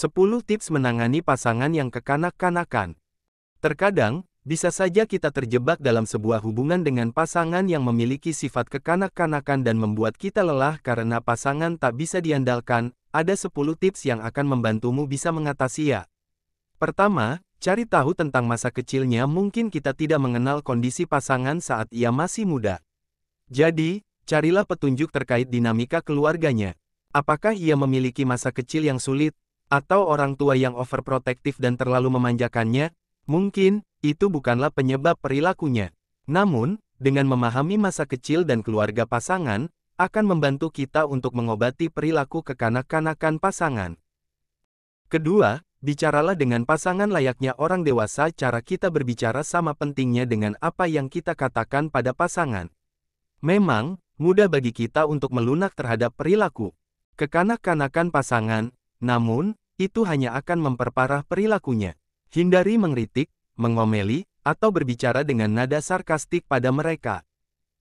10 tips menangani pasangan yang kekanak-kanakan. Terkadang, bisa saja kita terjebak dalam sebuah hubungan dengan pasangan yang memiliki sifat kekanak-kanakan dan membuat kita lelah karena pasangan tak bisa diandalkan. Ada 10 tips yang akan membantumu bisa mengatasinya. Pertama, cari tahu tentang masa kecilnya. Mungkin kita tidak mengenal kondisi pasangan saat ia masih muda. Jadi, carilah petunjuk terkait dinamika keluarganya. Apakah ia memiliki masa kecil yang sulit? Atau orang tua yang overprotektif dan terlalu memanjakannya? Mungkin, itu bukanlah penyebab perilakunya. Namun, dengan memahami masa kecil dan keluarga pasangan, akan membantu kita untuk mengobati perilaku kekanak-kanakan pasangan. Kedua, bicaralah dengan pasangan layaknya orang dewasa. Cara kita berbicara sama pentingnya dengan apa yang kita katakan pada pasangan. Memang, mudah bagi kita untuk melunak terhadap perilaku kekanak-kanakan pasangan, namun, itu hanya akan memperparah perilakunya. Hindari mengkritik, mengomeli, atau berbicara dengan nada sarkastik pada mereka.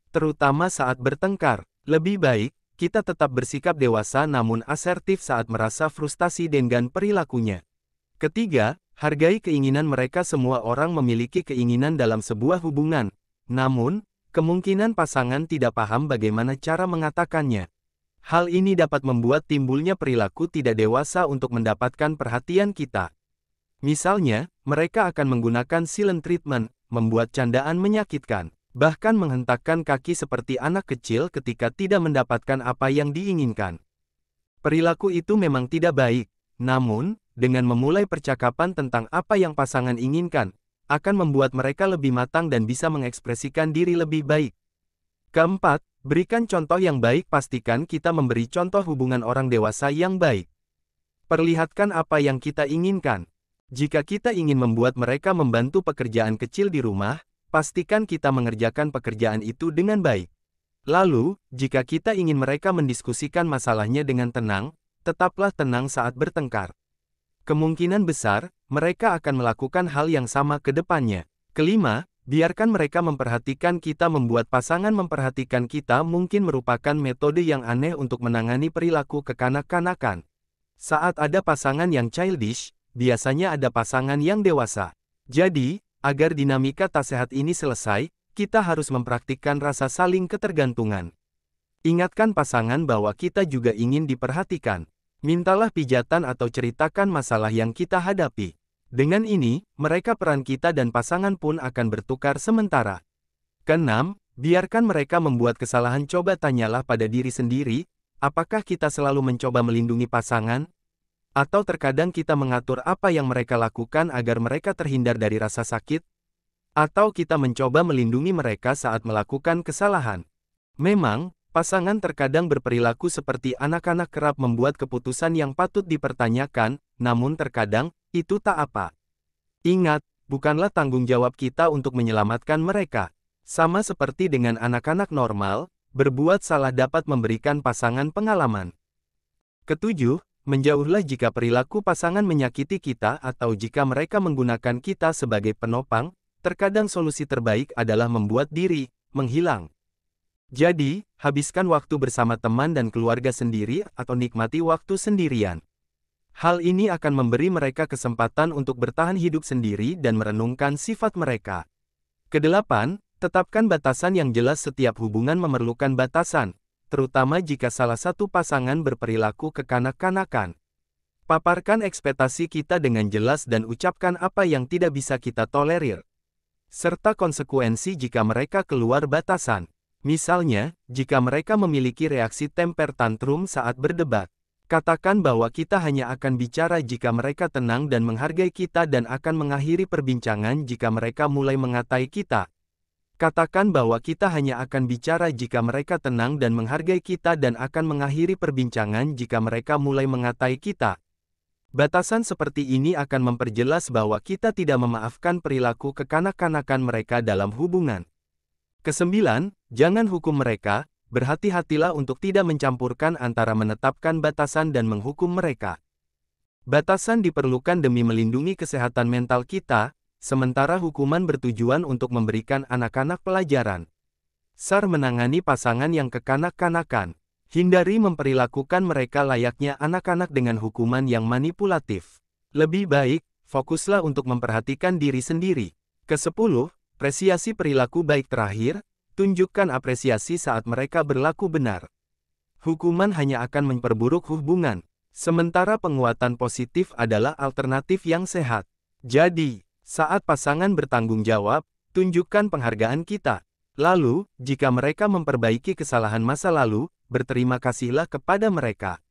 Terutama saat bertengkar, lebih baik, kita tetap bersikap dewasa namun asertif saat merasa frustasi dengan perilakunya. Ketiga, hargai keinginan mereka. Semua orang memiliki keinginan dalam sebuah hubungan. Namun, kemungkinan pasangan tidak paham bagaimana cara mengatakannya. Hal ini dapat membuat timbulnya perilaku tidak dewasa untuk mendapatkan perhatian kita. Misalnya, mereka akan menggunakan silent treatment, membuat candaan menyakitkan, bahkan menghentakkan kaki seperti anak kecil ketika tidak mendapatkan apa yang diinginkan. Perilaku itu memang tidak baik, namun, dengan memulai percakapan tentang apa yang pasangan inginkan, akan membuat mereka lebih matang dan bisa mengekspresikan diri lebih baik. Keempat, berikan contoh yang baik. Pastikan kita memberi contoh hubungan orang dewasa yang baik. Perlihatkan apa yang kita inginkan. Jika kita ingin membuat mereka membantu pekerjaan kecil di rumah, pastikan kita mengerjakan pekerjaan itu dengan baik. Lalu, jika kita ingin mereka mendiskusikan masalahnya dengan tenang, tetaplah tenang saat bertengkar. Kemungkinan besar, mereka akan melakukan hal yang sama ke depannya. Kelima, biarkan mereka memperhatikan kita. Membuat pasangan memperhatikan kita mungkin merupakan metode yang aneh untuk menangani perilaku kekanak-kanakan. Saat ada pasangan yang childish, biasanya ada pasangan yang dewasa. Jadi, agar dinamika tak sehat ini selesai, kita harus mempraktikkan rasa saling ketergantungan. Ingatkan pasangan bahwa kita juga ingin diperhatikan. Mintalah pijatan atau ceritakan masalah yang kita hadapi. Dengan ini, mereka peran kita dan pasangan pun akan bertukar sementara. Keenam, biarkan mereka membuat kesalahan. Coba tanyalah pada diri sendiri, apakah kita selalu mencoba melindungi pasangan? Atau terkadang kita mengatur apa yang mereka lakukan agar mereka terhindar dari rasa sakit? Atau kita mencoba melindungi mereka saat melakukan kesalahan? Memang, pasangan terkadang berperilaku seperti anak-anak. Kerap membuat keputusan yang patut dipertanyakan, namun terkadang, itu tak apa. Ingat, bukanlah tanggung jawab kita untuk menyelamatkan mereka. Sama seperti dengan anak-anak normal, berbuat salah dapat memberikan pasangan pengalaman. Ketujuh, menjauhlah jika perilaku pasangan menyakiti kita atau jika mereka menggunakan kita sebagai penopang. Terkadang solusi terbaik adalah membuat diri menghilang. Jadi, habiskan waktu bersama teman dan keluarga sendiri atau nikmati waktu sendirian. Hal ini akan memberi mereka kesempatan untuk bertahan hidup sendiri dan merenungkan sifat mereka. Kedelapan, tetapkan batasan yang jelas. Setiap hubungan memerlukan batasan, terutama jika salah satu pasangan berperilaku kekanak-kanakan. Paparkan ekspektasi kita dengan jelas dan ucapkan apa yang tidak bisa kita tolerir, serta konsekuensi jika mereka keluar batasan. Misalnya, jika mereka memiliki reaksi temper tantrum saat berdebat, katakan bahwa kita hanya akan bicara jika mereka tenang dan menghargai kita dan akan mengakhiri perbincangan jika mereka mulai mengatai kita. Katakan bahwa kita hanya akan bicara jika mereka tenang dan menghargai kita dan akan mengakhiri perbincangan jika mereka mulai mengatai kita. Batasan seperti ini akan memperjelas bahwa kita tidak memaafkan perilaku kekanak-kanakan mereka dalam hubungan. Kesembilan, jangan hukum mereka. Berhati-hatilah untuk tidak mencampurkan antara menetapkan batasan dan menghukum mereka. Batasan diperlukan demi melindungi kesehatan mental kita, sementara hukuman bertujuan untuk memberikan anak-anak pelajaran. SAR menangani pasangan yang kekanak-kanakan. Hindari memperlakukan mereka layaknya anak-anak dengan hukuman yang manipulatif. Lebih baik, fokuslah untuk memperhatikan diri sendiri. Ke-10, apresiasi perilaku baik terakhir, tunjukkan apresiasi saat mereka berlaku benar. Hukuman hanya akan memperburuk hubungan, sementara penguatan positif adalah alternatif yang sehat. Jadi, saat pasangan bertanggung jawab, tunjukkan penghargaan kita. Lalu, jika mereka memperbaiki kesalahan masa lalu, berterima kasihlah kepada mereka.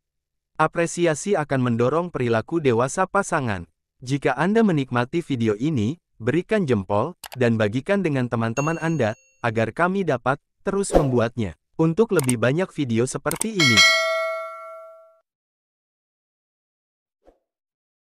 Apresiasi akan mendorong perilaku dewasa pasangan. Jika Anda menikmati video ini, berikan jempol, dan bagikan dengan teman-teman Anda, agar kami dapat terus membuatnya. Untuk lebih banyak video seperti ini,